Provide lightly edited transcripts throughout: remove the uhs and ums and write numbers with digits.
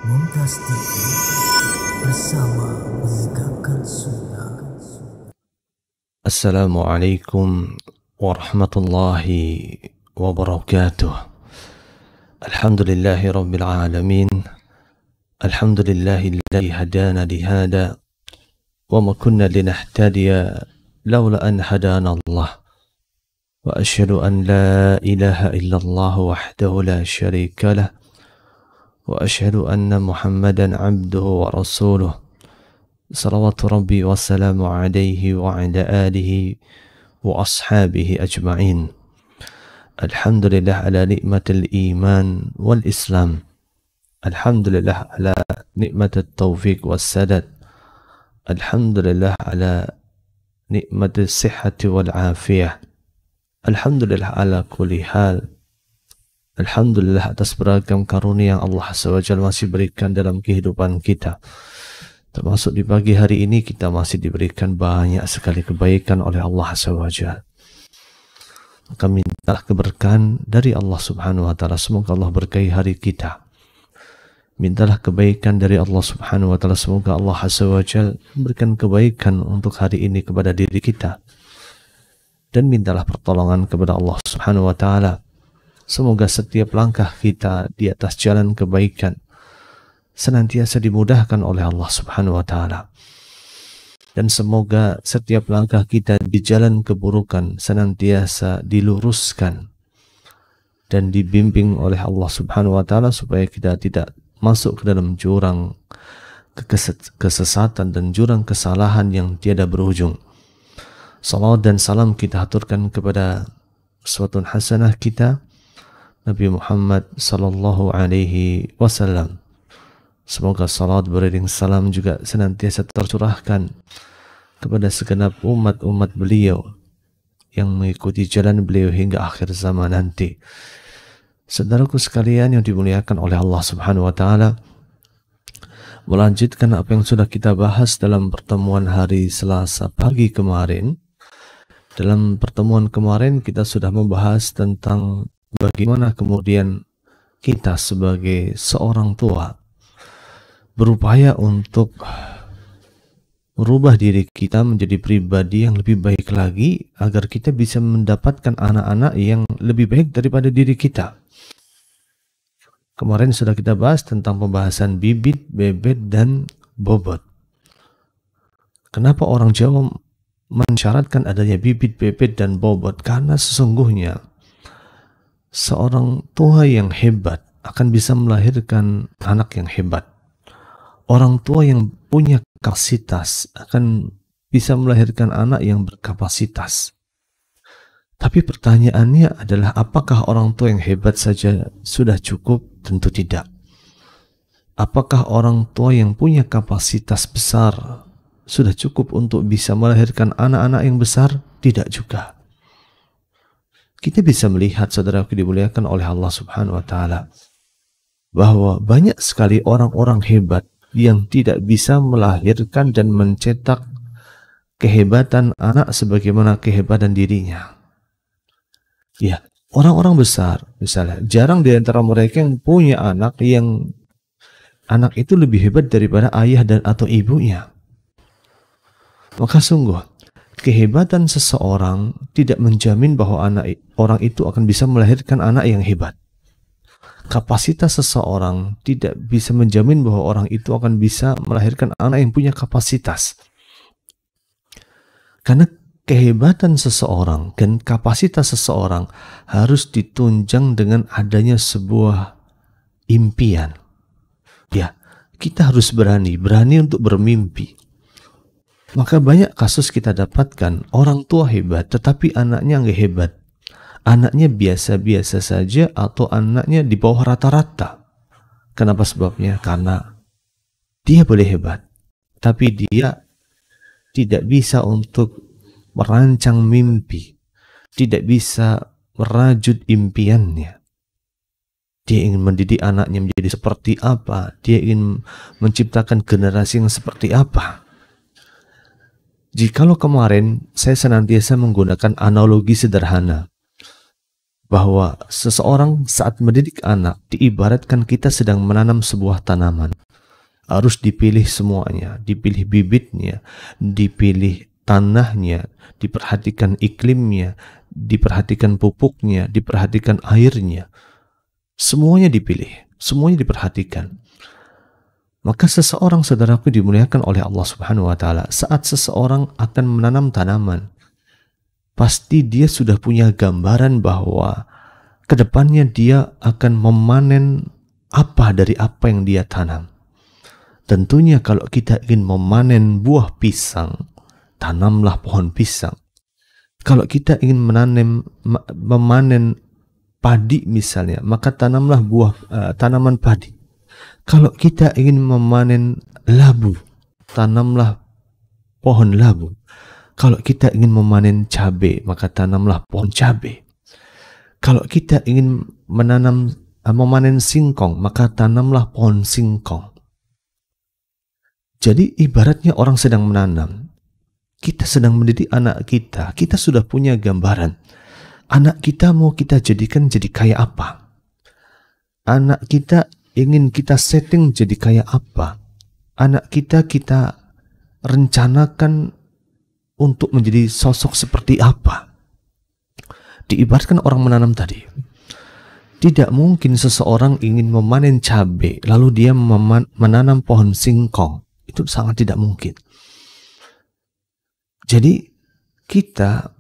Mumtaz TV bersama menegakkan sunnah. Assalamualaikum warahmatullahi wabarakatuh. Alhamdulillahi rabbil alamin. Alhamdulillahilladzi hadana lihada wa ma kunna linahtadiya laula an hadana Allah. Wa asyhadu an la ilaha illallah wahdahu la syarika lah. Wa asyhadu anna Muhammadan abduhu wa rasuluh. Salawatu Rabbi wa salamu alaihi wa ala alihi wa ashabihi ajma'in. Alhamdulillah ala ni'matil iman wal islam. Alhamdulillah ala ni'matil taufiq was sadad. Alhamdulillah ala ni'matil sihhati wal afiyah. Alhamdulillah ala kulli hal. Alhamdulillah atas beragam karunia yang Allah SWT masih berikan dalam kehidupan kita. Termasuk di pagi hari ini kita masih diberikan banyak sekali kebaikan oleh Allah SWT. Maka mintalah keberkahan dari Allah Subhanahu wa Ta'ala. Semoga Allah berkahi hari kita. Mintalah kebaikan dari Allah Subhanahu wa Ta'ala. Semoga Allah SWT memberikan kebaikan untuk hari ini kepada diri kita. Dan mintalah pertolongan kepada Allah Subhanahu wa Ta'ala. Semoga setiap langkah kita di atas jalan kebaikan senantiasa dimudahkan oleh Allah Subhanahu wa Ta'ala. Dan semoga setiap langkah kita di jalan keburukan senantiasa diluruskan dan dibimbing oleh Allah Subhanahu wa Ta'ala supaya kita tidak masuk ke dalam jurang kesesatan dan jurang kesalahan yang tiada berujung. Salawat dan salam kita aturkan kepada uswatun hasanah kita Nabi Muhammad sallallahu alaihi wasallam. Semoga salat beriring salam juga senantiasa tercurahkan kepada segenap umat-umat beliau yang mengikuti jalan beliau hingga akhir zaman nanti. Saudaraku sekalian yang dimuliakan oleh Allah Subhanahu wa Ta'ala, melanjutkan apa yang sudah kita bahas dalam pertemuan hari Selasa pagi kemarin. Dalam pertemuan kemarin kita sudah membahas tentang bagaimana kemudian kita sebagai seorang tua berupaya untuk merubah diri kita menjadi pribadi yang lebih baik lagi agar kita bisa mendapatkan anak-anak yang lebih baik daripada diri kita. Kemarin sudah kita bahas tentang pembahasan bibit, bebet, dan bobot. Kenapa orang Jawa mensyaratkan adanya bibit, bebet, dan bobot? Karena sesungguhnya seorang tua yang hebat akan bisa melahirkan anak yang hebat. Orang tua yang punya kapasitas akan bisa melahirkan anak yang berkapasitas. Tapi pertanyaannya adalah, apakah orang tua yang hebat saja sudah cukup? Tentu tidak. Apakah orang tua yang punya kapasitas besar sudah cukup untuk bisa melahirkan anak-anak yang besar? Tidak juga. Kita bisa melihat, saudaraku dimuliakan oleh Allah Subhanahu wa Ta'ala, bahwa banyak sekali orang-orang hebat yang tidak bisa melahirkan dan mencetak kehebatan anak sebagaimana kehebatan dirinya. Ya, orang-orang besar misalnya, jarang di antara mereka yang punya anak yang anak itu lebih hebat daripada ayah dan atau ibunya. Maka sungguh kehebatan seseorang tidak menjamin bahwa orang itu akan bisa melahirkan anak yang hebat. Kapasitas seseorang tidak bisa menjamin bahwa orang itu akan bisa melahirkan anak yang punya kapasitas. Karena kehebatan seseorang dan kapasitas seseorang harus ditunjang dengan adanya sebuah impian. Ya, kita harus berani untuk bermimpi. Maka banyak kasus kita dapatkan orang tua hebat tetapi anaknya nggak hebat. Anaknya biasa-biasa saja atau anaknya di bawah rata-rata. Kenapa sebabnya? Karena dia boleh hebat, tapi dia tidak bisa untuk merancang mimpi, tidak bisa merajut impiannya. Dia ingin mendidik anaknya menjadi seperti apa, dia ingin menciptakan generasi yang seperti apa. Jikalau kemarin saya senantiasa menggunakan analogi sederhana, bahwa seseorang saat mendidik anak diibaratkan kita sedang menanam sebuah tanaman. Harus dipilih semuanya, dipilih bibitnya, dipilih tanahnya, diperhatikan iklimnya, diperhatikan pupuknya, diperhatikan airnya. Semuanya dipilih, semuanya diperhatikan. Maka seseorang, saudaraku, dimuliakan oleh Allah Subhanahu wa taala, saat seseorang akan menanam tanaman, pasti dia sudah punya gambaran bahwa kedepannya dia akan memanen apa dari apa yang dia tanam. Tentunya kalau kita ingin memanen buah pisang, tanamlah pohon pisang. Kalau kita ingin memanen padi misalnya, maka tanamlah tanaman padi. Kalau kita ingin memanen labu, tanamlah pohon labu. Kalau kita ingin memanen cabai, maka tanamlah pohon cabai. Kalau kita ingin memanen singkong, maka tanamlah pohon singkong. Jadi ibaratnya orang sedang menanam, kita sedang mendidik anak kita, kita sudah punya gambaran. Anak kita mau kita jadikan jadi kayak apa? Anak kita ingin kita setting jadi kayak apa? Anak kita rencanakan untuk menjadi sosok seperti apa? Diibaratkan orang menanam tadi. Tidak mungkin seseorang ingin memanen cabai lalu dia menanam pohon singkong. Itu sangat tidak mungkin. Jadi kita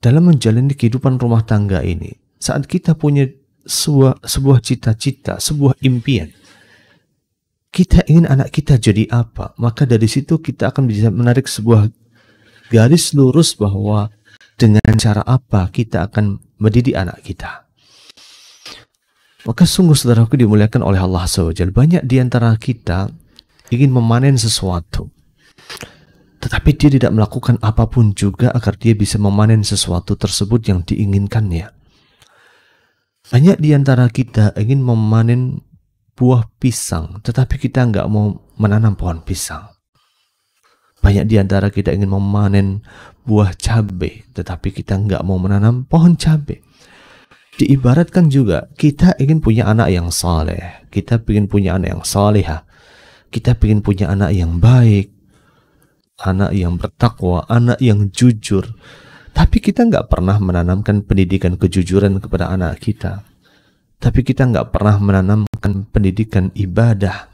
dalam menjalani kehidupan rumah tangga ini, saat kita punya sebuah cita-cita, sebuah impian, kita ingin anak kita jadi apa, maka dari situ kita akan bisa menarik sebuah garis lurus bahwa dengan cara apa kita akan mendidik anak kita. Maka sungguh saudaraku dimuliakan oleh Allah SWT, banyak di antara kita ingin memanen sesuatu, tetapi dia tidak melakukan apapun juga agar dia bisa memanen sesuatu tersebut yang diinginkannya. Banyak di antara kita ingin memanen buah pisang, tetapi kita nggak mau menanam pohon pisang. Banyak di antara kita ingin memanen buah cabai, tetapi kita nggak mau menanam pohon cabai. Diibaratkan juga, kita ingin punya anak yang saleh, kita ingin punya anak yang salihah, kita ingin punya anak yang baik, anak yang bertakwa, anak yang jujur. Tapi kita nggak pernah menanamkan pendidikan kejujuran kepada anak kita. Tapi kita nggak pernah menanamkan pendidikan ibadah,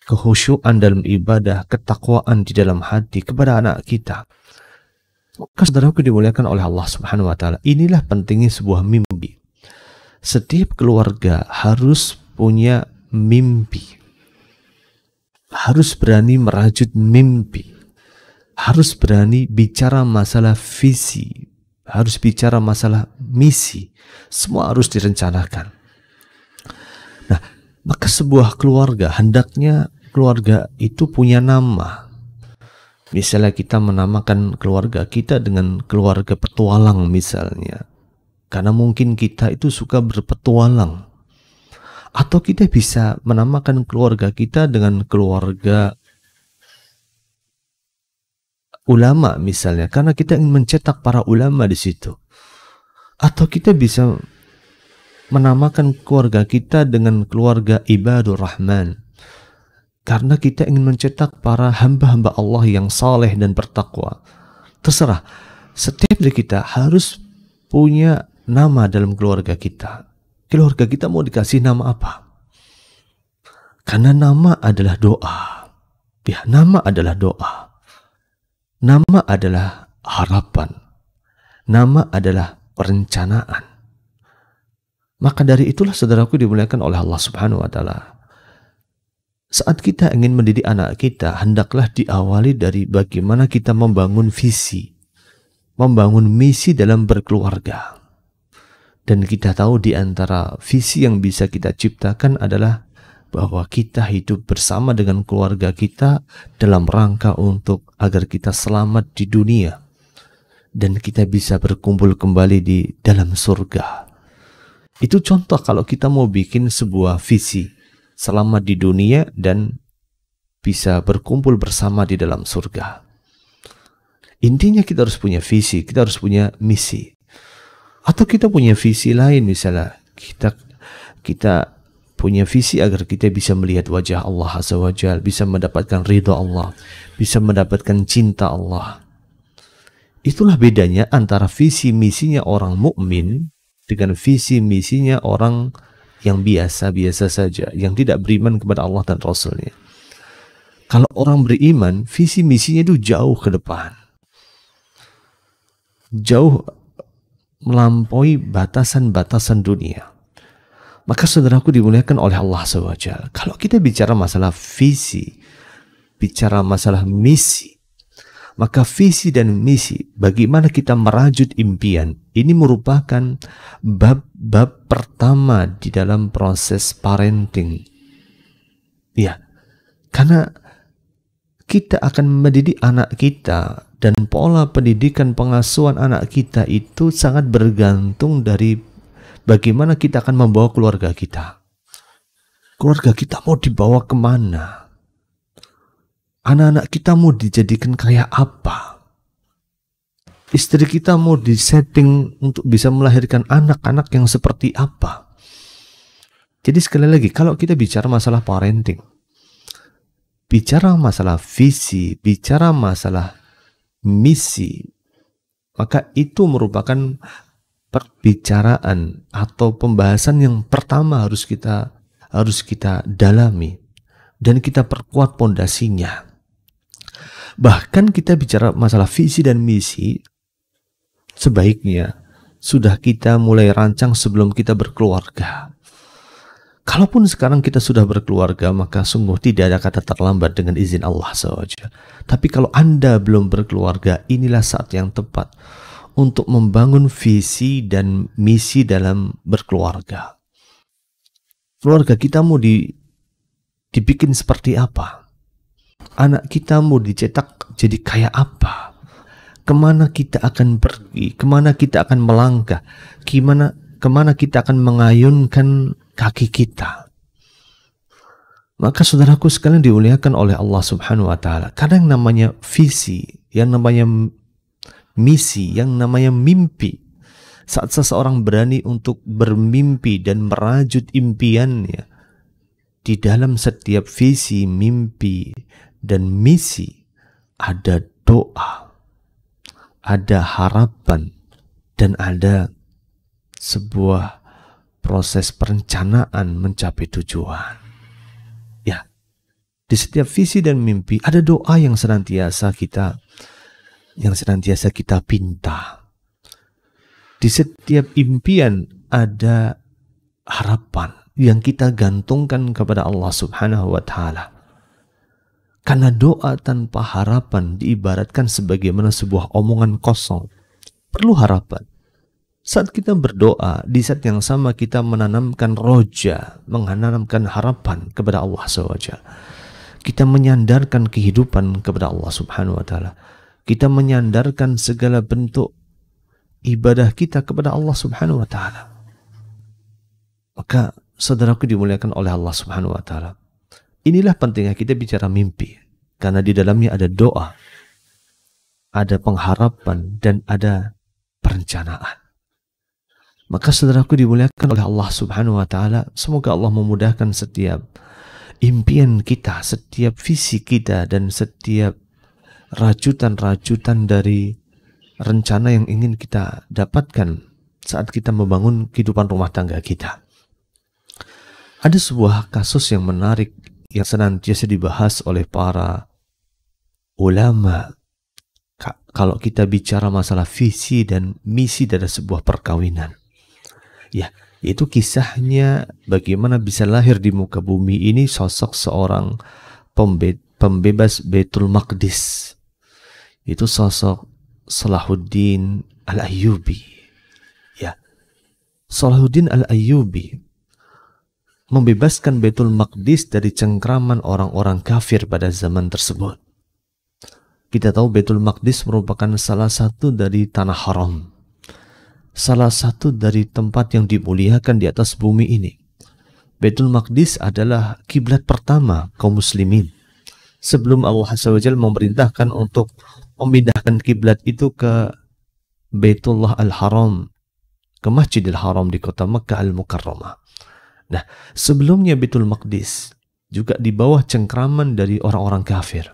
kehusyuan dalam ibadah, ketakwaan di dalam hati kepada anak kita. Maka saudaraku dimuliakan oleh Allah Subhanahu wa taala, inilah pentingnya sebuah mimpi. Setiap keluarga harus punya mimpi. Harus berani merajut mimpi, harus berani bicara masalah visi, harus bicara masalah misi. Semua harus direncanakan. Nah, maka sebuah keluarga, hendaknya keluarga itu punya nama. Misalnya kita menamakan keluarga kita dengan keluarga petualang misalnya, karena mungkin kita itu suka berpetualang. Atau kita bisa menamakan keluarga kita dengan keluarga ulama misalnya, karena kita ingin mencetak para ulama di situ. Atau kita bisa menamakan keluarga kita dengan keluarga ibadur rahman, karena kita ingin mencetak para hamba-hamba Allah yang saleh dan bertakwa. Terserah, setiap dari kita harus punya nama dalam keluarga kita. Keluarga kita mau dikasih nama apa? Karena nama adalah doa. Ya, nama adalah doa. Nama adalah harapan. Nama adalah perencanaan. Maka dari itulah saudaraku dimuliakan oleh Allah Subhanahu wa taala. Saat kita ingin mendidik anak kita, hendaklah diawali dari bagaimana kita membangun visi, membangun misi dalam berkeluarga. Dan kita tahu di antara visi yang bisa kita ciptakan adalah bahwa kita hidup bersama dengan keluarga kita dalam rangka untuk agar kita selamat di dunia dan kita bisa berkumpul kembali di dalam surga. Itu contoh kalau kita mau bikin sebuah visi, selamat di dunia dan bisa berkumpul bersama di dalam surga. Intinya kita harus punya visi, kita harus punya misi. Atau kita punya visi lain, misalnya kita punya visi agar kita bisa melihat wajah Allah Azza wa Jalla, bisa mendapatkan ridha Allah, bisa mendapatkan cinta Allah. Itulah bedanya antara visi misinya orang mukmin dengan visi misinya orang yang biasa-biasa saja, yang tidak beriman kepada Allah dan Rasulnya. Kalau orang beriman, visi misinya itu jauh ke depan, jauh melampaui batasan-batasan dunia. Maka saudaraku dimuliakan oleh Allah SWT, kalau kita bicara masalah visi, bicara masalah misi, maka visi dan misi, bagaimana kita merajut impian, ini merupakan bab pertama di dalam proses parenting. Ya, karena kita akan mendidik anak kita, dan pola pendidikan pengasuhan anak kita itu sangat bergantung dari bagaimana kita akan membawa keluarga kita. Keluarga kita mau dibawa kemana? Anak-anak kita mau dijadikan kayak apa? Istri kita mau disetting untuk bisa melahirkan anak-anak yang seperti apa? Jadi sekali lagi, kalau kita bicara masalah parenting, bicara masalah visi, bicara masalah misi, maka itu merupakan perbicaraan atau pembahasan yang pertama harus kita dalami dan kita perkuat pondasinya. Bahkan kita bicara masalah visi dan misi, sebaiknya sudah kita mulai rancang sebelum kita berkeluarga. Kalaupun sekarang kita sudah berkeluarga, maka sungguh tidak ada kata terlambat dengan izin Allah SWT. Tapi kalau Anda belum berkeluarga, inilah saat yang tepat untuk membangun visi dan misi dalam berkeluarga. Keluarga kita mau dibikin seperti apa? Anak kita mau dicetak jadi kayak apa? Kemana kita akan pergi? Kemana kita akan melangkah? Kemana kita akan mengayunkan kaki kita? Maka saudaraku sekalian dimuliakan oleh Allah Subhanahu wa Ta'ala, kadang namanya visi, yang namanya misi, yang namanya mimpi, saat seseorang berani untuk bermimpi dan merajut impiannya, di dalam setiap visi, mimpi, dan misi ada doa, ada harapan, dan ada sebuah proses perencanaan mencapai tujuan. Ya, di setiap visi dan mimpi ada doa yang senantiasa kita pinta. Di setiap impian ada harapan yang kita gantungkan kepada Allah Subhanahu wa Ta'ala. Karena doa tanpa harapan diibaratkan sebagaimana sebuah omongan kosong. Perlu harapan. Saat kita berdoa, di saat yang sama kita menanamkan roja, menanamkan harapan kepada Allah SWT. Kita menyandarkan kehidupan kepada Allah Subhanahu wa Ta'ala. Kita menyandarkan segala bentuk ibadah kita kepada Allah Subhanahu wa Ta'ala. Maka saudaraku dimuliakan oleh Allah Subhanahu wa Ta'ala, inilah pentingnya kita bicara mimpi, karena di dalamnya ada doa, ada pengharapan, dan ada perencanaan. Maka saudaraku dimuliakan oleh Allah Subhanahu wa Ta'ala, semoga Allah memudahkan setiap impian kita, setiap visi kita, dan setiap rajutan-rajutan dari rencana yang ingin kita dapatkan saat kita membangun kehidupan rumah tangga kita. Ada sebuah kasus yang menarik yang senantiasa dibahas oleh para ulama kalau kita bicara masalah visi dan misi dari sebuah perkawinan. Ya, itu kisahnya bagaimana bisa lahir di muka bumi ini sosok seorang pembebas Baitul Maqdis. Itu sosok Salahuddin Al-Ayyubi. Ya, Salahuddin Al-Ayyubi membebaskan Baitul Maqdis dari cengkraman orang-orang kafir pada zaman tersebut. Kita tahu Baitul Maqdis merupakan salah satu dari tanah haram, salah satu dari tempat yang dimuliakan di atas bumi ini. Baitul Maqdis adalah kiblat pertama kaum muslimin sebelum Allah SWT memerintahkan untuk memindahkan kiblat itu ke Baitullah Al-Haram ke Masjidil Haram di kota Makkah Al-Mukarramah. Nah, sebelumnya Baitul Maqdis juga di bawah cengkraman dari orang-orang kafir.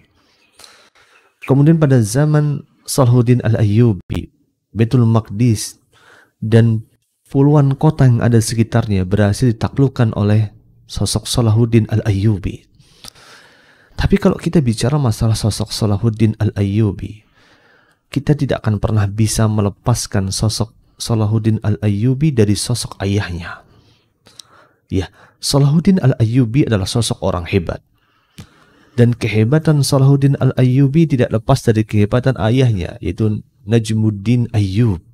Kemudian pada zaman Salahuddin Al-Ayyubi, Baitul Maqdis dan puluhan kota yang ada sekitarnya berhasil ditaklukkan oleh sosok Salahuddin Al-Ayyubi. Tapi kalau kita bicara masalah sosok Salahuddin Al-Ayyubi, kita tidak akan pernah bisa melepaskan sosok Salahuddin Al-Ayyubi dari sosok ayahnya. Ya, Salahuddin Al-Ayyubi adalah sosok orang hebat. Dan kehebatan Salahuddin Al-Ayyubi tidak lepas dari kehebatan ayahnya, yaitu Najmuddin Ayyub.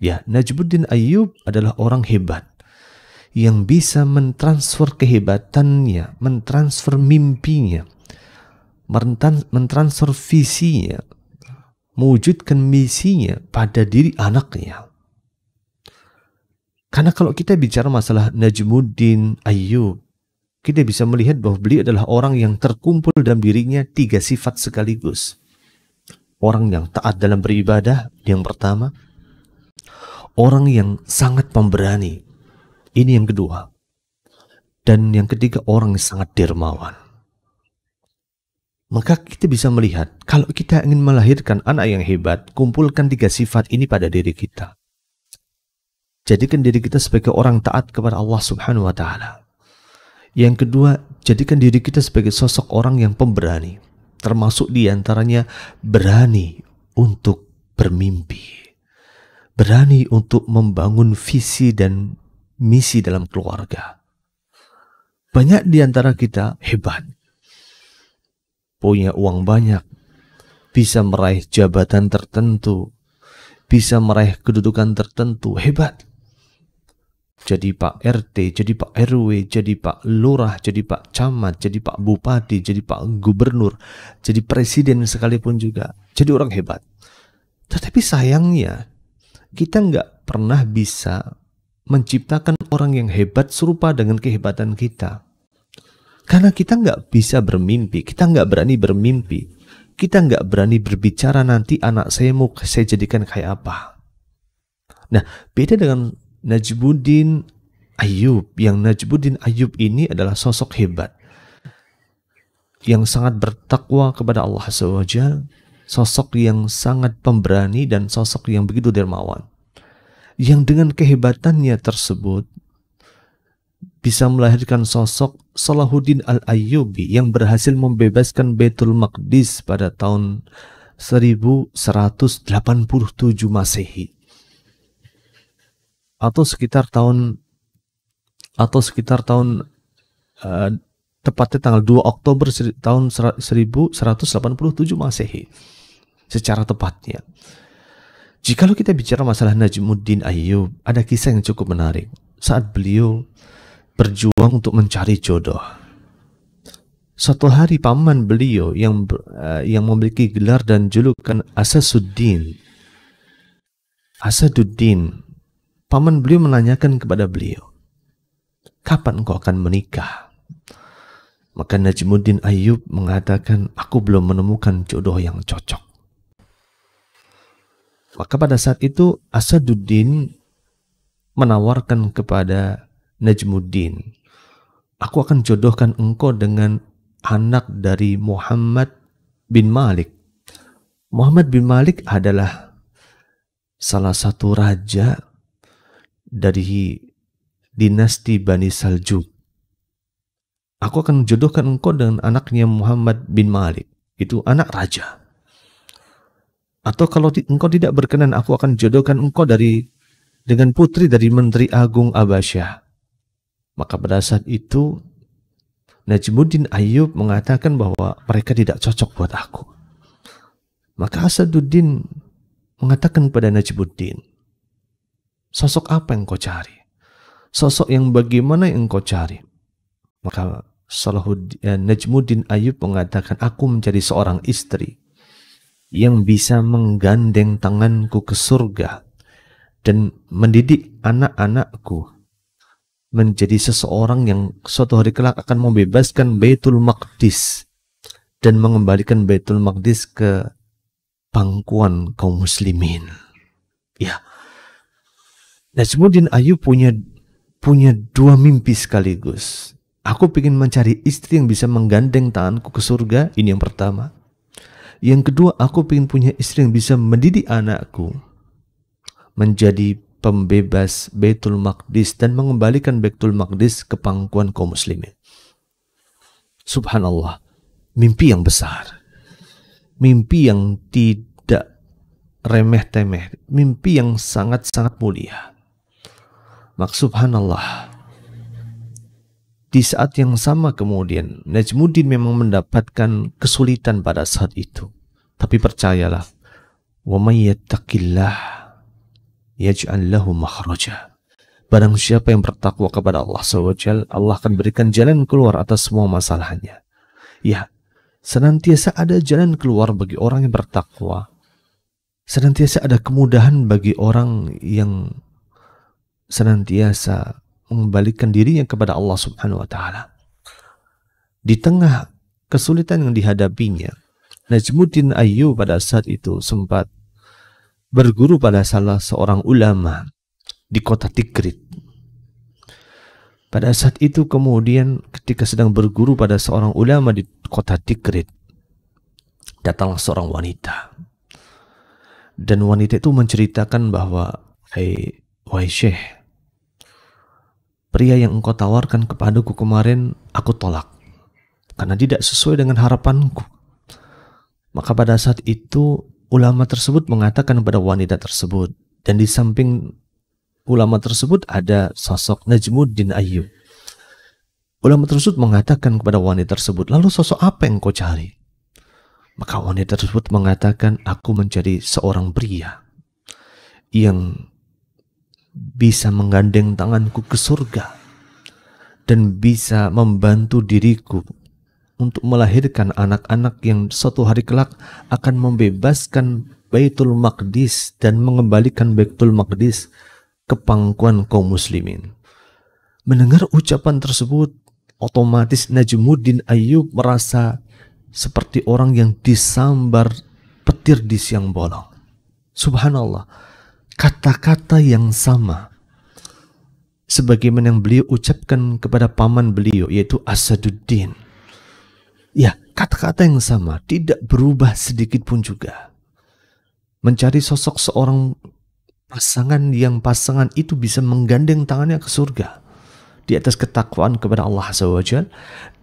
Ya, Najmuddin Ayyub adalah orang hebat yang bisa mentransfer kehebatannya, mentransfer mimpinya, mentransfer visinya, mewujudkan misinya pada diri anaknya. Karena kalau kita bicara masalah Najmuddin Ayyub, kita bisa melihat bahwa beliau adalah orang yang terkumpul dalam dirinya 3 sifat sekaligus. Orang yang taat dalam beribadah, yang pertama. Orang yang sangat pemberani, ini yang kedua. Dan yang ketiga, orang yang sangat dermawan. Maka kita bisa melihat, kalau kita ingin melahirkan anak yang hebat, kumpulkan 3 sifat ini pada diri kita. Jadikan diri kita sebagai orang taat kepada Allah Subhanahu wa Ta'ala. Yang kedua, jadikan diri kita sebagai sosok orang yang pemberani, termasuk diantaranya berani untuk bermimpi, berani untuk membangun visi dan misi dalam keluarga. Banyak diantara kita hebat, punya uang banyak, bisa meraih jabatan tertentu, bisa meraih kedudukan tertentu, hebat. Jadi Pak RT, jadi Pak RW, jadi Pak Lurah, jadi Pak Camat, jadi Pak Bupati, jadi Pak Gubernur, jadi Presiden sekalipun juga. Jadi orang hebat. Tetapi sayangnya, kita nggak pernah bisa menciptakan orang yang hebat serupa dengan kehebatan kita. Karena kita nggak bisa bermimpi, kita nggak berani bermimpi, kita nggak berani berbicara nanti anak saya mau saya jadikan kayak apa. Nah, beda dengan Najmuddin Ayyub. Yang Najmuddin Ayyub ini adalah sosok hebat yang sangat bertakwa kepada Allah SWT, sosok yang sangat pemberani dan sosok yang begitu dermawan, yang dengan kehebatannya tersebut bisa melahirkan sosok Salahuddin Al-Ayyubi yang berhasil membebaskan Baitul Maqdis pada tahun 1187 Masehi, atau sekitar tahun tepatnya tanggal 2 Oktober tahun 1187 Masehi secara tepatnya. Jikalau kita bicara masalah Najmuddin Ayyub, ada kisah yang cukup menarik saat beliau berjuang untuk mencari jodoh. Suatu hari paman beliau yang memiliki gelar dan julukan Asaduddin, paman beliau menanyakan kepada beliau, kapan engkau akan menikah? Maka Najmuddin Ayyub mengatakan, aku belum menemukan jodoh yang cocok. Maka pada saat itu Asaduddin menawarkan kepada Najmuddin, aku akan jodohkan engkau dengan anak dari Muhammad bin Malik. Muhammad bin Malik adalah salah satu raja dari dinasti Bani Saljuk. Aku akan jodohkan engkau dengan anaknya Muhammad bin Malik, itu anak raja. Atau kalau engkau tidak berkenan, aku akan jodohkan engkau dengan putri dari Menteri Agung Abasyah. Maka pada saat itu Najmuddin Ayyub mengatakan bahwa mereka tidak cocok buat aku. Maka Asaduddin mengatakan kepada Najmuddin, sosok apa yang kau cari? Sosok yang bagaimana yang kau cari? Maka Najmuddin Ayyub mengatakan, aku mencari seorang istri yang bisa menggandeng tanganku ke surga dan mendidik anak-anakku menjadi seseorang yang suatu hari kelak akan membebaskan Baitul Maqdis dan mengembalikan Baitul Maqdis ke pangkuan kaum muslimin. Ya. Najmuddin Ayyub punya dua mimpi sekaligus. Aku ingin mencari istri yang bisa menggandeng tanganku ke surga. Ini yang pertama. Yang kedua, aku ingin punya istri yang bisa mendidik anakku menjadi pembebas Baitul Maqdis dan mengembalikan Baitul Maqdis ke pangkuan kaum muslimin. Subhanallah, mimpi yang besar, mimpi yang tidak remeh-temeh, mimpi yang sangat-sangat mulia. Maka subhanallah, di saat yang sama kemudian Najmuddin memang mendapatkan kesulitan pada saat itu. Tapi percayalah, wa may yattaqillah yaj'al lahu makhraja. Barang siapa yang bertakwa kepada Allah SWT, Allah akan berikan jalan keluar atas semua masalahnya. Ya, senantiasa ada jalan keluar bagi orang yang bertakwa. Senantiasa ada kemudahan bagi orang yang senantiasa mengembalikan dirinya kepada Allah Subhanahu wa Ta'ala. Di tengah kesulitan yang dihadapinya, Najmuddin Ayyub pada saat itu sempat berguru pada salah seorang ulama di kota Tikrit. Pada saat itu kemudian ketika sedang berguru pada seorang ulama di kota Tikrit, datanglah seorang wanita. Dan wanita itu menceritakan bahwa, wahai Syekh, pria yang engkau tawarkan kepadaku kemarin, aku tolak karena tidak sesuai dengan harapanku. Maka pada saat itu ulama tersebut mengatakan kepada wanita tersebut, dan di samping ulama tersebut ada sosok Najmuddin Ayyub. Ulama tersebut mengatakan kepada wanita tersebut, lalu sosok apa yang kau cari? Maka wanita tersebut mengatakan, aku mencari seorang pria yang bisa menggandeng tanganku ke surga dan bisa membantu diriku untuk melahirkan anak-anak yang suatu hari kelak akan membebaskan Baitul Maqdis dan mengembalikan Baitul Maqdis ke pangkuan kaum muslimin. Mendengar ucapan tersebut, otomatis Najmuddin Ayyub merasa seperti orang yang disambar petir di siang bolong. Subhanallah, kata-kata yang sama sebagaimana yang beliau ucapkan kepada paman beliau, yaitu Asaduddin. Ya, kata-kata yang sama, tidak berubah sedikit pun juga. Mencari sosok seorang pasangan yang pasangan itu bisa menggandeng tangannya ke surga di atas ketakwaan kepada Allah SWT,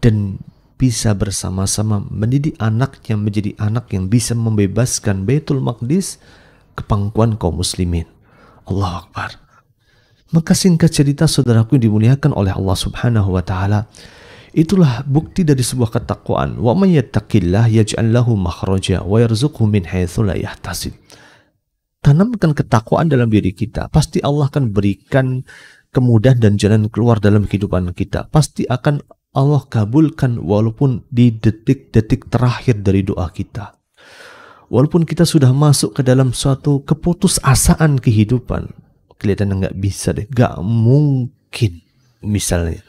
dan bisa bersama-sama mendidik anaknya menjadi anak yang bisa membebaskan Baitul Maqdis ke pangkuan kaum muslimin. Allahu Akbar. Maka singkat cerita, saudaraku yang dimuliakan oleh Allah Subhanahu wa Ta'ala, itulah bukti dari sebuah ketakwaan. Wa may yattaqillah yaj'al lahu makhraja wa yarzuqhu min haitsu la yahtasib. Tanamkan ketakwaan dalam diri kita, pasti Allah akan berikan kemudahan dan jalan keluar dalam kehidupan kita. Pasti akan Allah kabulkan walaupun di detik-detik terakhir dari doa kita. Walaupun kita sudah masuk ke dalam suatu keputusasaan kehidupan, kelihatan nggak bisa deh, nggak mungkin misalnya.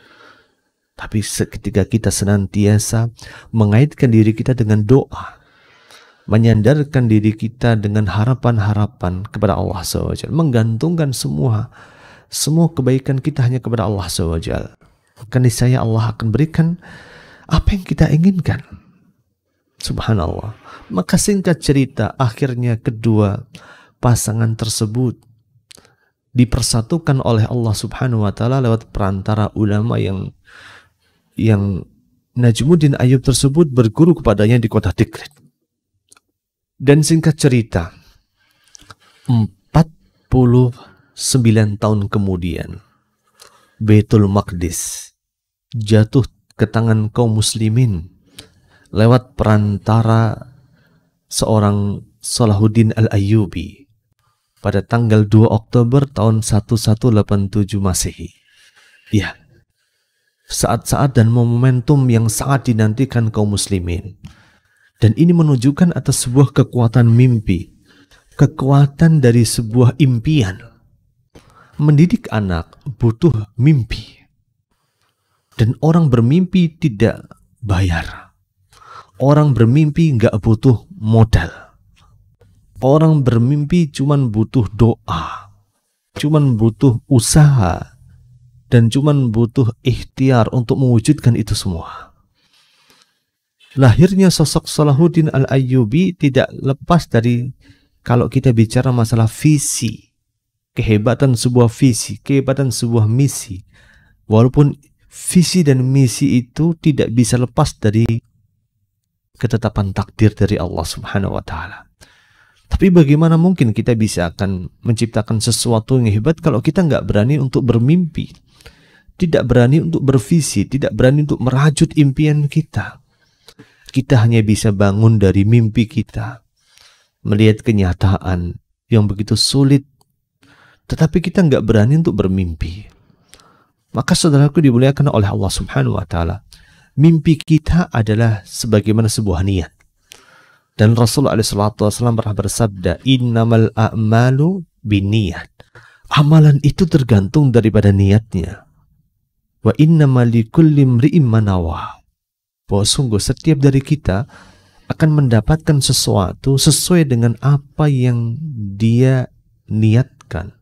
Tapi ketika kita senantiasa mengaitkan diri kita dengan doa, menyandarkan diri kita dengan harapan-harapan kepada Allah SWT, menggantungkan semua kebaikan kita hanya kepada Allah SWT, maka niscaya Allah akan berikan apa yang kita inginkan. Subhanallah. Maka singkat cerita, akhirnya kedua pasangan tersebut dipersatukan oleh Allah Subhanahu wa Ta'ala lewat perantara ulama yang Najmuddin Ayyub tersebut berguru kepadanya di kota Tikrit. Dan singkat cerita, 49 tahun kemudian Baitul Maqdis jatuh ke tangan kaum muslimin lewat perantara seorang Salahuddin Al-Ayyubi pada tanggal 2 Oktober tahun 1187 Masehi. Ya, saat-saat dan momentum yang sangat dinantikan kaum muslimin. Dan ini menunjukkan atas sebuah kekuatan mimpi, kekuatan dari sebuah impian. Mendidik anak butuh mimpi. Dan orang bermimpi tidak bayar. Orang bermimpi nggak butuh modal. Orang bermimpi cuman butuh doa. cuman butuh usaha dan cuman butuh ikhtiar untuk mewujudkan itu semua. Lahirnya sosok Salahuddin Al-Ayyubi tidak lepas dari, kalau kita bicara masalah visi, kehebatan sebuah visi, kehebatan sebuah misi. Walaupun visi dan misi itu tidak bisa lepas dari ketetapan takdir dari Allah Subhanahu wa Ta'ala. Tapi bagaimana mungkin kita bisa akan menciptakan sesuatu yang hebat kalau kita nggak berani untuk bermimpi, tidak berani untuk bervisi, tidak berani untuk merajut impian kita. Kita hanya bisa bangun dari mimpi kita, melihat kenyataan yang begitu sulit, tetapi kita nggak berani untuk bermimpi. Maka saudaraku dimuliakan oleh Allah Subhanahu wa Ta'ala, mimpi kita adalah sebagaimana sebuah niat. Dan Rasulullah SAW pernah bersabda, innamal a'malu binniyat. Amalan itu tergantung daripada niatnya. Wa innamal likulli imri'in ma nawa. Bahwa sungguh setiap dari kita akan mendapatkan sesuatu sesuai dengan apa yang dia niatkan.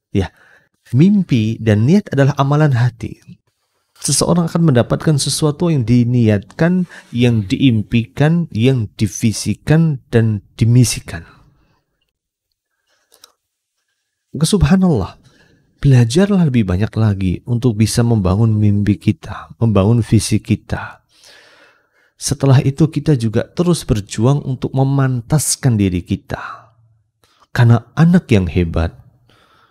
Ya, mimpi dan niat adalah amalan hati. Seseorang akan mendapatkan sesuatu yang diniatkan, yang diimpikan, yang divisikan, dan dimisikan. Subhanallah, belajarlah lebih banyak lagi untuk bisa membangun mimpi kita, membangun visi kita. Setelah itu kita juga terus berjuang untuk memantaskan diri kita. Karena anak yang hebat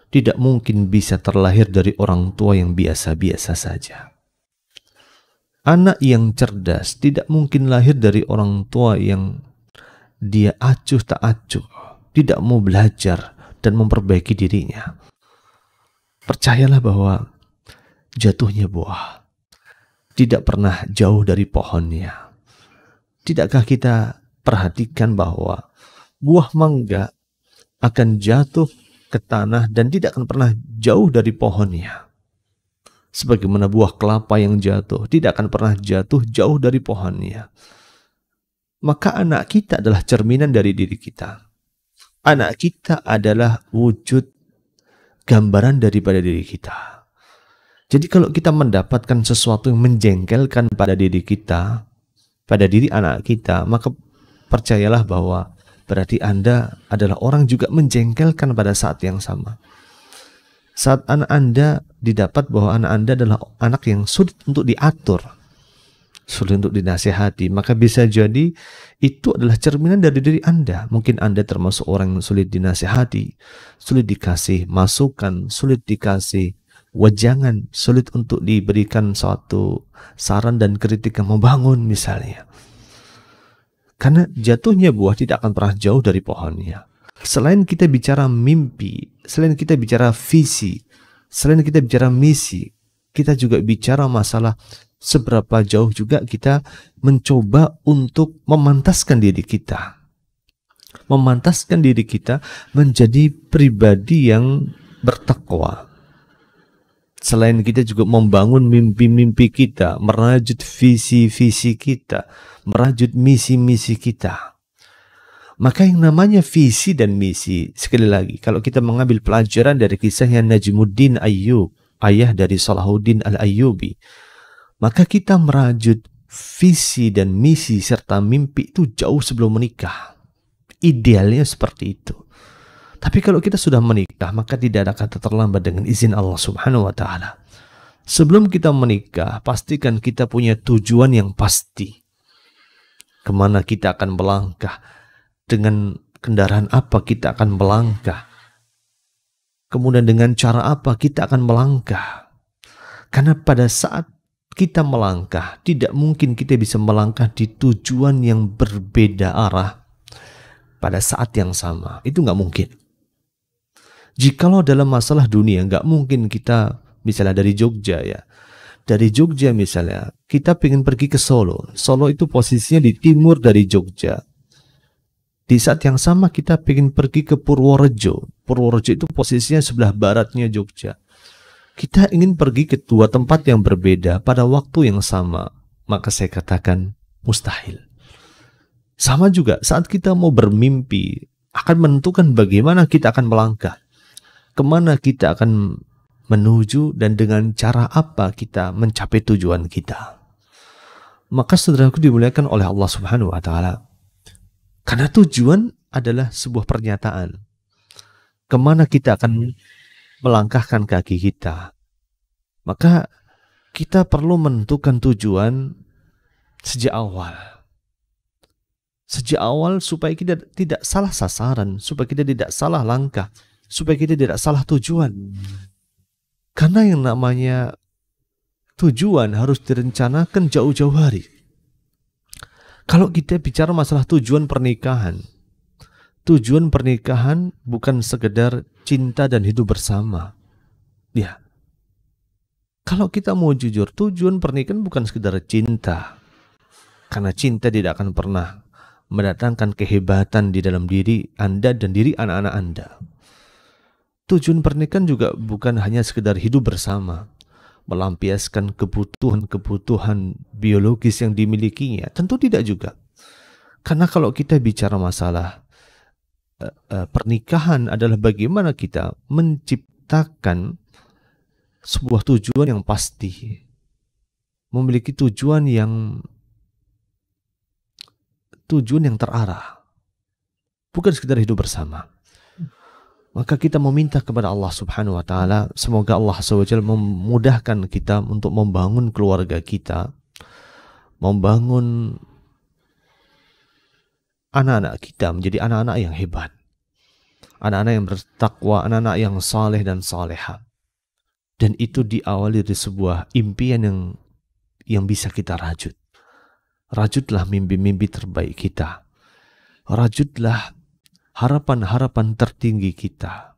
tidak mungkin bisa terlahir dari orang tua yang biasa-biasa saja. Anak yang cerdas tidak mungkin lahir dari orang tua yang dia acuh tak acuh, tidak mau belajar dan memperbaiki dirinya. Percayalah bahwa jatuhnya buah tidak pernah jauh dari pohonnya. Tidakkah kita perhatikan bahwa buah mangga akan jatuh ke tanah dan tidak akan pernah jauh dari pohonnya? Sebagaimana buah kelapa yang jatuh tidak akan pernah jatuh jauh dari pohonnya. Maka anak kita adalah cerminan dari diri kita. Anak kita adalah wujud gambaran daripada diri kita. Jadi kalau kita mendapatkan sesuatu yang menjengkelkan pada diri kita, pada diri anak kita, maka percayalah bahwa berarti Anda adalah orang juga menjengkelkan pada saat yang sama. Saat anak Anda didapat bahwa anak Anda adalah anak yang sulit untuk diatur, sulit untuk dinasihati, maka bisa jadi itu adalah cerminan dari diri Anda. Mungkin Anda termasuk orang yang sulit dinasihati, sulit dikasih masukan, sulit dikasih wejangan, sulit untuk diberikan suatu saran dan kritik yang membangun misalnya. Karena jatuhnya buah tidak akan pernah jauh dari pohonnya. Selain kita bicara mimpi, selain kita bicara visi, selain kita bicara misi, kita juga bicara masalah seberapa jauh juga kita mencoba untuk memantaskan diri kita. Memantaskan diri kita menjadi pribadi yang bertakwa. Selain kita juga membangun mimpi-mimpi kita, merajut visi-visi kita, merajut misi-misi kita. Maka yang namanya visi dan misi, sekali lagi, kalau kita mengambil pelajaran dari kisahnya Najmuddin Ayyub, ayah dari Salahuddin Al-Ayyubi, maka kita merajut visi dan misi serta mimpi itu jauh sebelum menikah. Idealnya seperti itu. Tapi kalau kita sudah menikah, maka tidak ada kata terlambat dengan izin Allah Subhanahu wa Ta'ala. Sebelum kita menikah, pastikan kita punya tujuan yang pasti. Kemana kita akan melangkah, dengan kendaraan apa kita akan melangkah, kemudian dengan cara apa kita akan melangkah. Karena pada saat kita melangkah, tidak mungkin kita bisa melangkah di tujuan yang berbeda arah pada saat yang sama. Itu nggak mungkin. Jikalau dalam masalah dunia, nggak mungkin kita misalnya dari Jogja ya, dari Jogja misalnya kita pengen pergi ke Solo. Solo itu posisinya di timur dari Jogja. Di saat yang sama kita pengen pergi ke Purworejo. Purworejo itu posisinya sebelah baratnya Jogja. Kita ingin pergi ke dua tempat yang berbeda pada waktu yang sama. Maka saya katakan mustahil. Sama juga saat kita mau bermimpi, akan menentukan bagaimana kita akan melangkah. kemana kita akan menuju dan dengan cara apa kita mencapai tujuan kita. Maka saudaraku dimuliakan oleh Allah Subhanahu wa taala. Karena tujuan adalah sebuah pernyataan. Kemana kita akan melangkahkan kaki kita. Maka kita perlu menentukan tujuan sejak awal. Sejak awal supaya kita tidak salah sasaran, supaya kita tidak salah langkah, supaya kita tidak salah tujuan. Karena yang namanya tujuan harus direncanakan jauh-jauh hari. Kalau kita bicara masalah tujuan pernikahan bukan sekedar cinta dan hidup bersama. Ya. Kalau kita mau jujur, tujuan pernikahan bukan sekedar cinta. Karena cinta tidak akan pernah mendatangkan kehebatan di dalam diri Anda dan diri anak-anak Anda. Tujuan pernikahan juga bukan hanya sekedar hidup bersama, melampiaskan kebutuhan-kebutuhan biologis yang dimilikinya. Tentu tidak juga. Karena kalau kita bicara masalah pernikahan adalah bagaimana kita menciptakan sebuah tujuan yang pasti, memiliki tujuan yang terarah, bukan sekedar hidup bersama. Maka kita meminta kepada Allah Subhanahu wa taala, semoga Allah SWT memudahkan kita untuk membangun keluarga kita, membangun anak-anak kita menjadi anak-anak yang hebat, anak-anak yang bertakwa, anak-anak yang saleh dan saleha. Dan itu diawali dari sebuah impian yang bisa kita rajut. Rajutlah mimpi-mimpi terbaik kita. Rajutlah harapan-harapan tertinggi kita.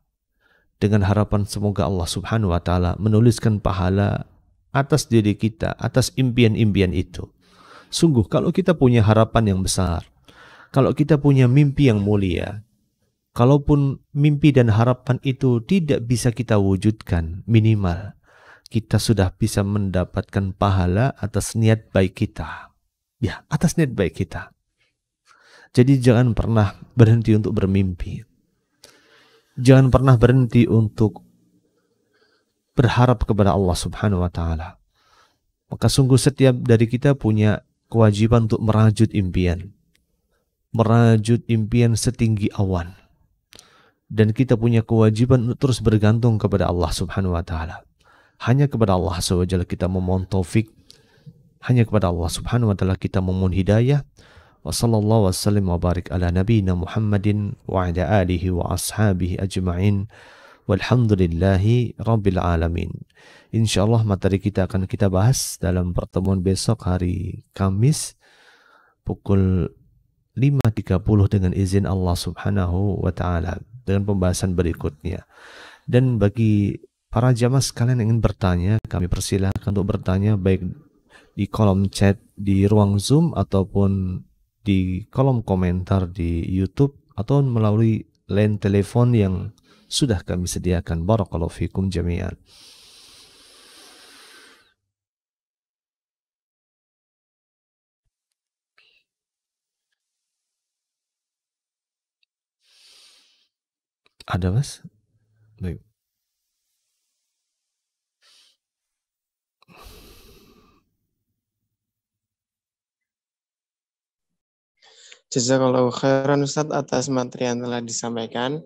Dengan harapan semoga Allah Subhanahu wa taala menuliskan pahala atas diri kita, atas impian-impian itu. Sungguh kalau kita punya harapan yang besar, kalau kita punya mimpi yang mulia, kalaupun mimpi dan harapan itu tidak bisa kita wujudkan, minimal kita sudah bisa mendapatkan pahala atas niat baik kita. Ya, atas niat baik kita. Jadi jangan pernah berhenti untuk bermimpi. Jangan pernah berhenti untuk berharap kepada Allah Subhanahu wa taala. Maka sungguh setiap dari kita punya kewajiban untuk merajut impian. Merajut impian setinggi awan. Dan kita punya kewajiban untuk terus bergantung kepada Allah Subhanahu wa taala. Hanya kepada Allah SWT kita memohon taufik. Hanya kepada Allah Subhanahu wa taala kita memohon hidayah. Wa sallallahu wasallam wa barik ala nabiyyina Muhammadin wa ala alihi wa ashabihi ajma'in. Walhamdulillahi rabbil alamin. Insyaallah materi kita akan kita bahas dalam pertemuan besok hari Kamis pukul 5.30 dengan izin Allah Subhanahu wa taala dengan pembahasan berikutnya. Dan bagi para jamaah sekalian yang ingin bertanya, kami persilahkan untuk bertanya baik di kolom chat di ruang Zoom ataupun di kolom komentar di YouTube atau melalui line telepon yang sudah kami sediakan. Barakallahu fikum jami'an. Ada mas? Baik. Jazakallahu khairan Ustadz atas materi yang telah disampaikan.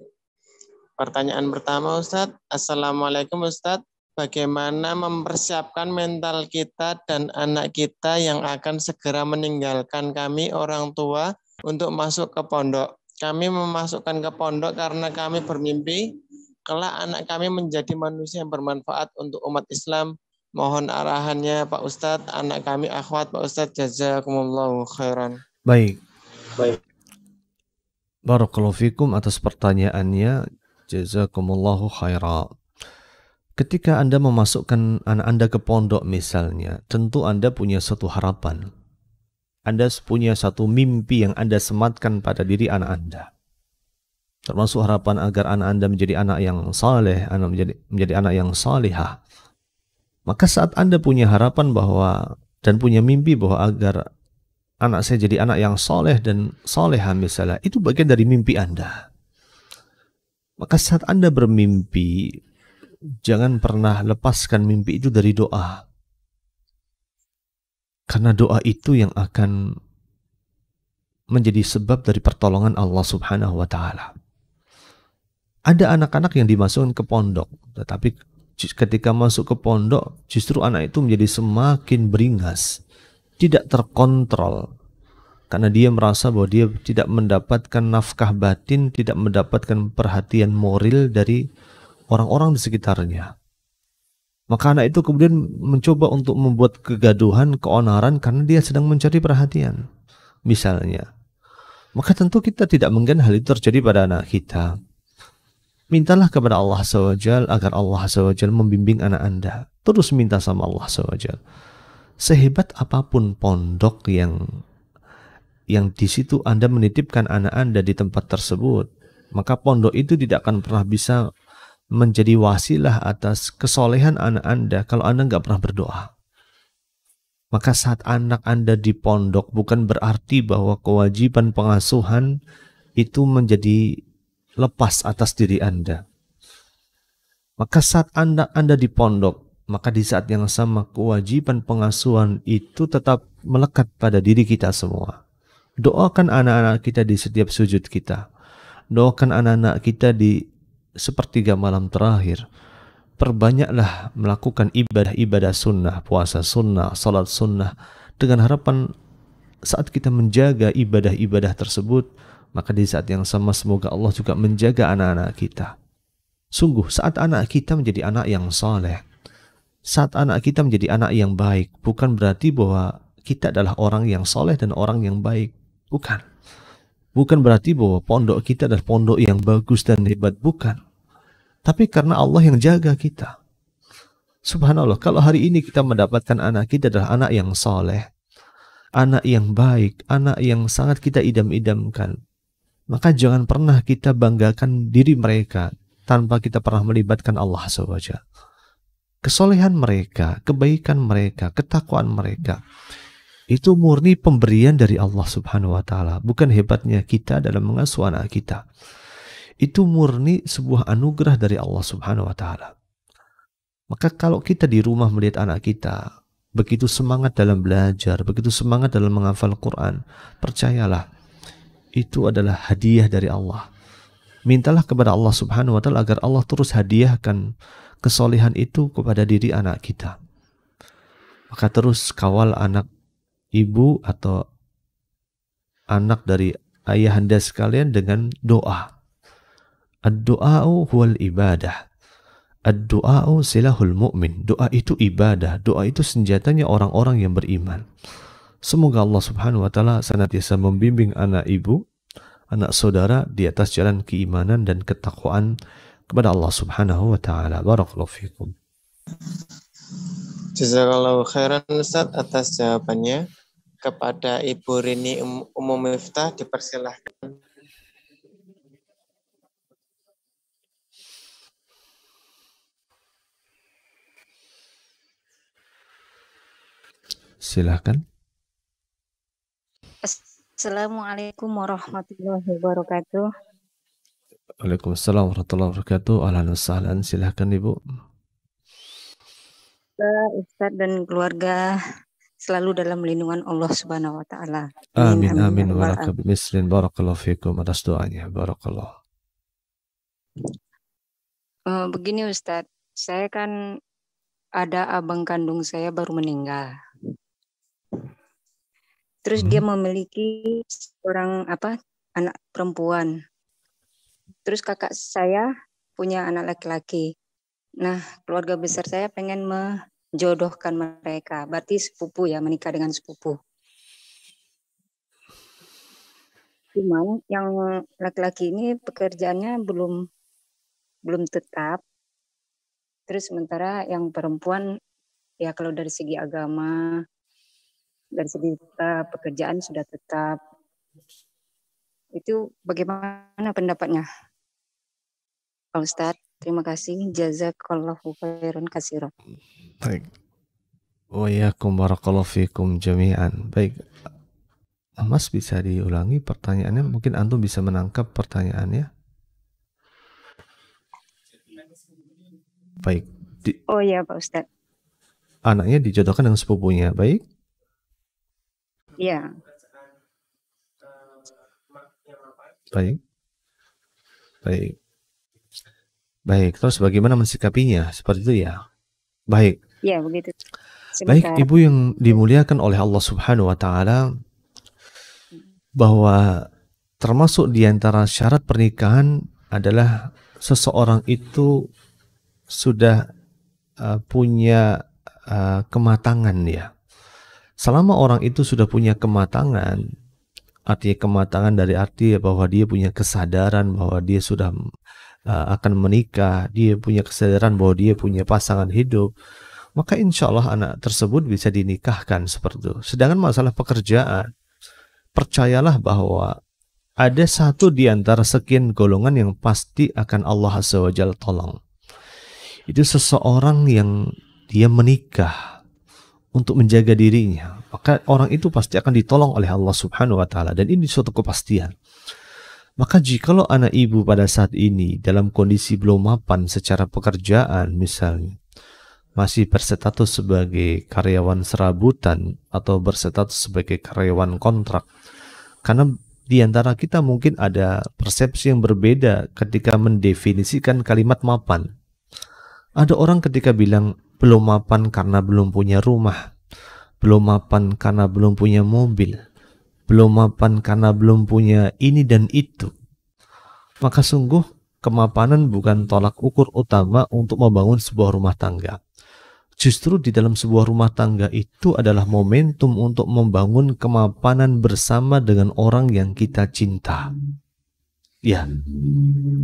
Pertanyaan pertama Ustadz, Assalamualaikum Ustadz, bagaimana mempersiapkan mental kita dan anak kita yang akan segera meninggalkan kami orang tua untuk masuk ke pondok? Kami memasukkan ke pondok karena kami bermimpi kelak anak kami menjadi manusia yang bermanfaat untuk umat Islam. Mohon arahannya Pak Ustadz, anak kami akhwat Pak Ustadz, jazakumullahu khairan. Baik. Barakallahu fikum atas pertanyaannya. Jazakumullahu khaira. Ketika Anda memasukkan anak Anda ke pondok misalnya, tentu Anda punya suatu harapan. Anda punya satu mimpi yang Anda sematkan pada diri anak Anda. Termasuk harapan agar anak Anda menjadi anak yang saleh, menjadi anak yang salihah. Maka saat Anda punya harapan bahwa dan punya mimpi bahwa agar anak saya jadi anak yang soleh dan soleha misalnya, itu bagian dari mimpi Anda. Maka saat Anda bermimpi, jangan pernah lepaskan mimpi itu dari doa. Karena doa itu yang akan menjadi sebab dari pertolongan Allah Subhanahu wa Ta'ala. Ada anak-anak yang dimasukkan ke pondok, tetapi ketika masuk ke pondok, justru anak itu menjadi semakin beringas, tidak terkontrol, karena dia merasa bahwa dia tidak mendapatkan nafkah batin, tidak mendapatkan perhatian moral dari orang-orang di sekitarnya. Maka anak itu kemudian mencoba untuk membuat kegaduhan, keonaran, karena dia sedang mencari perhatian, misalnya. Maka tentu kita tidak mungkin hal itu terjadi pada anak kita. Mintalah kepada Allah SWT agar Allah SWT membimbing anak Anda. Terus minta sama Allah SWT. Sehebat apapun pondok yang di situ Anda menitipkan anak Anda di tempat tersebut, maka pondok itu tidak akan pernah bisa menjadi wasilah atas kesolehan anak Anda kalau Anda nggak pernah berdoa. Maka saat anak Anda di pondok bukan berarti bahwa kewajiban pengasuhan itu menjadi lepas atas diri Anda. Maka saat Anda di pondok, maka di saat yang sama kewajiban pengasuhan itu tetap melekat pada diri kita semua. Doakan anak-anak kita di setiap sujud kita. Doakan anak-anak kita di sepertiga malam terakhir. Perbanyaklah melakukan ibadah-ibadah sunnah, puasa sunnah, salat sunnah, dengan harapan saat kita menjaga ibadah-ibadah tersebut, maka di saat yang sama semoga Allah juga menjaga anak-anak kita. Sungguh saat anak kita menjadi anak yang saleh, saat anak kita menjadi anak yang baik, bukan berarti bahwa kita adalah orang yang saleh dan orang yang baik. Bukan. Bukan berarti bahwa pondok kita adalah pondok yang bagus dan hebat. Bukan. Tapi karena Allah yang jaga kita. Subhanallah, kalau hari ini kita mendapatkan anak kita adalah anak yang saleh, anak yang baik, anak yang sangat kita idam-idamkan, maka jangan pernah kita banggakan diri mereka tanpa kita pernah melibatkan Allah SWT. Kesolehan mereka, kebaikan mereka, ketakwaan mereka, itu murni pemberian dari Allah Subhanahu wa Ta'ala. Bukan hebatnya kita dalam mengasuh anak kita. Itu murni sebuah anugerah dari Allah Subhanahu wa Ta'ala. Maka kalau kita di rumah melihat anak kita begitu semangat dalam belajar, begitu semangat dalam menghafal Quran, percayalah, itu adalah hadiah dari Allah. Mintalah kepada Allah Subhanahu wa Ta'ala agar Allah terus hadiahkan kesolehan itu kepada diri anak kita. Maka terus kawal anak ibu atau anak dari ayahanda sekalian dengan doa. Ad-du'a'u huwal ibadah. Ad-du'a'u silahul mu'min. Doa itu ibadah. Doa itu senjatanya orang-orang yang beriman. Semoga Allah Subhanahu wa Ta'ala senantiasa membimbing anak ibu, anak saudara di atas jalan keimanan dan ketakwaan kepada Allah Subhanahu wa Ta'ala. Barakallahu fikum. Jazakallahu khairan Ustaz atas jawabannya. Kepada Ibu Rini Umum Miftah dipersilahkan. Silahkan. Assalamualaikum warahmatullahi wabarakatuh. Waalaikumsalam warahmatullahi wabarakatuh. Ahlan wa sahlan. Silahkan Ibu. Ustaz dan keluarga selalu dalam lindungan Allah Subhanahu wa Ta'ala. Amin amin warahmatullahi wabarakatuh. Barakallahu fikum atas doanya. Barakallah. Begini Ustaz, saya kan ada abang kandung saya baru meninggal. Terus dia memiliki seorang anak perempuan. Terus kakak saya punya anak laki-laki. Nah, keluarga besar saya pengen menjodohkan mereka. Berarti sepupu ya, menikah dengan sepupu. Cuman yang laki-laki ini pekerjaannya belum tetap. Terus sementara yang perempuan ya kalau dari segi agama, dari segi pekerjaan sudah tetap. Itu bagaimana pendapatnya, Pak Ustadz? Terima kasih. Jazakallahu khairan katsiran. Baik. Wa yakum barakallahu fikum jami'an. Baik. Mas bisa diulangi pertanyaannya? Mungkin antum bisa menangkap pertanyaannya. Baik. Oh iya Pak Ustadz. Anaknya dijodohkan dengan sepupunya. Baik. Iya. Baik. Baik. Baik. Terus bagaimana mensikapinya? Seperti itu ya. Baik. Iya begitu. Baik, Sebentar. Ibu yang dimuliakan oleh Allah Subhanahu wa taala, bahwa termasuk di antara syarat pernikahan adalah seseorang itu sudah punya kematangan ya. Selama orang itu sudah punya kematangan, artinya kematangan dari arti bahwa dia punya kesadaran bahwa dia sudah akan menikah, dia punya kesadaran bahwa dia punya pasangan hidup, maka insya Allah anak tersebut bisa dinikahkan seperti itu. Sedangkan masalah pekerjaan, percayalah bahwa ada satu di antara sekian golongan yang pasti akan Allah Azza wa Jalla tolong. Itu seseorang yang dia menikah untuk menjaga dirinya, maka orang itu pasti akan ditolong oleh Allah Subhanahu wa taala, dan ini suatu kepastian. Maka jikalau anak ibu pada saat ini dalam kondisi belum mapan secara pekerjaan, misalnya masih berstatus sebagai karyawan serabutan atau berstatus sebagai karyawan kontrak, karena di antara kita mungkin ada persepsi yang berbeda ketika mendefinisikan kalimat mapan. Ada orang ketika bilang belum mapan karena belum punya rumah, belum mapan karena belum punya mobil, belum mapan karena belum punya ini dan itu. Maka sungguh kemapanan bukan tolak ukur utama untuk membangun sebuah rumah tangga. Justru di dalam sebuah rumah tangga itu adalah momentum untuk membangun kemapanan bersama dengan orang yang kita cinta. Ya,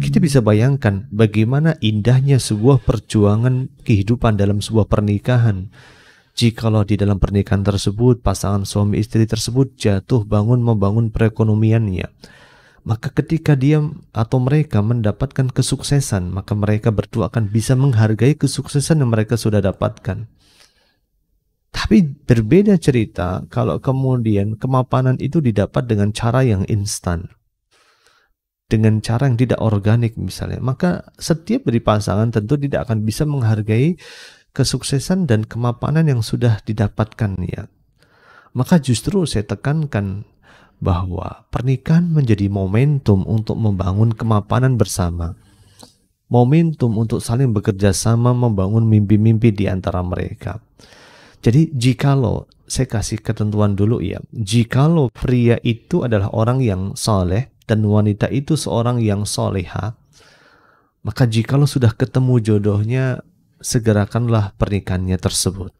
kita bisa bayangkan bagaimana indahnya sebuah perjuangan kehidupan dalam sebuah pernikahan. Jikalau di dalam pernikahan tersebut pasangan suami istri tersebut jatuh bangun membangun perekonomiannya, maka ketika dia atau mereka mendapatkan kesuksesan, maka mereka berdua akan bisa menghargai kesuksesan yang mereka sudah dapatkan. Tapi berbeda cerita kalau kemudian kemapanan itu didapat dengan cara yang instan, dengan cara yang tidak organik misalnya, maka setiap dari pasangan tentu tidak akan bisa menghargai kesuksesan dan kemapanan yang sudah didapatkannya. Maka justru saya tekankan bahwa pernikahan menjadi momentum untuk membangun kemapanan bersama, momentum untuk saling bekerja sama membangun mimpi-mimpi di antara mereka. Jadi jikalau, saya kasih ketentuan dulu ya, jikalau pria itu adalah orang yang soleh dan wanita itu seorang yang soleha, maka jikalau sudah ketemu jodohnya, segerakanlah pernikahannya tersebut.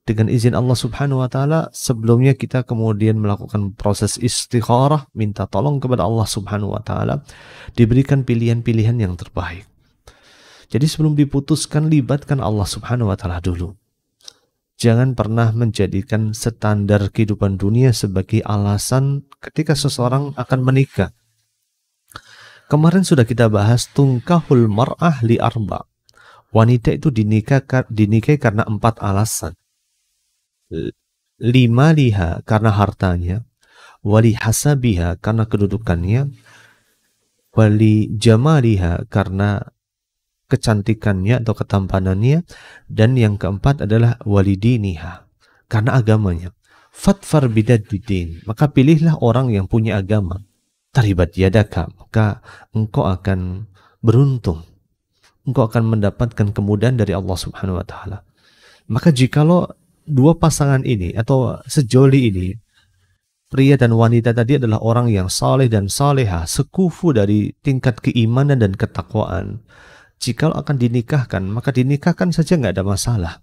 Dengan izin Allah Subhanahu wa taala, sebelumnya kita kemudian melakukan proses istikharah, minta tolong kepada Allah Subhanahu wa taala, diberikan pilihan-pilihan yang terbaik. Jadi sebelum diputuskan, libatkan Allah Subhanahu wa taala dulu. Jangan pernah menjadikan standar kehidupan dunia sebagai alasan ketika seseorang akan menikah. Kemarin sudah kita bahas tungkahul mar'ah li arba. Wanita itu dinikahi karena 4 alasan. 5 liha karena hartanya, wali hasabiha karena kedudukannya, wali jamaliha karena kecantikannya atau ketampanannya, dan yang keempat adalah wali diniha karena agamanya. Fatfar bidaddin, maka pilihlah orang yang punya agama. Taribat yadaka, maka engkau akan beruntung, engkau akan mendapatkan kemudahan dari Allah Subhanahu wa taala. Maka jikalau dua pasangan ini atau sejoli ini, pria dan wanita tadi adalah orang yang saleh dan saleha, sekufu dari tingkat keimanan dan ketakwaan, jikalau akan dinikahkan, maka dinikahkan saja, nggak ada masalah.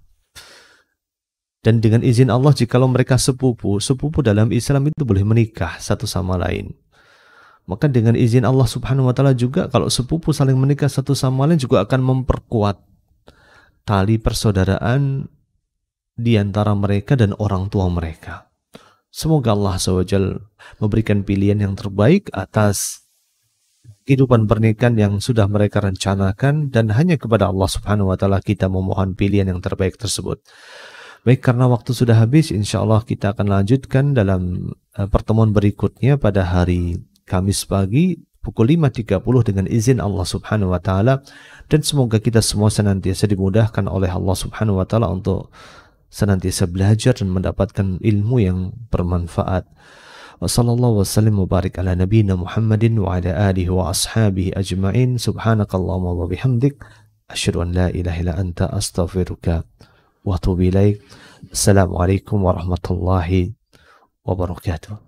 Dan dengan izin Allah, jikalau mereka sepupu dalam Islam itu boleh menikah satu sama lain. Maka dengan izin Allah Subhanahu wa taala juga, kalau sepupu saling menikah satu sama lain juga akan memperkuat tali persaudaraan di antara mereka dan orang tua mereka. Semoga Allah SWT memberikan pilihan yang terbaik atas kehidupan pernikahan yang sudah mereka rencanakan, dan hanya kepada Allah Subhanahu wa taala kita memohon pilihan yang terbaik tersebut. Baik, karena waktu sudah habis, insya Allah kita akan lanjutkan dalam pertemuan berikutnya pada hari Kamis pagi pukul 5.30 dengan izin Allah Subhanahu wa taala, dan semoga kita semua senantiasa dimudahkan oleh Allah Subhanahu wa taala untuk senantiasa belajar dan mendapatkan ilmu yang bermanfaat. Wassallallahu wasallim mubarik ala nabiyina Muhammadin wa ala alihi wa ashabihi ajma'in. Subhanakallahumma wa bihamdik asyhadu an la ilaha illa anta astaghfiruka wa atubu ilaik. Assalamualaikum warahmatullahi wabarakatuh.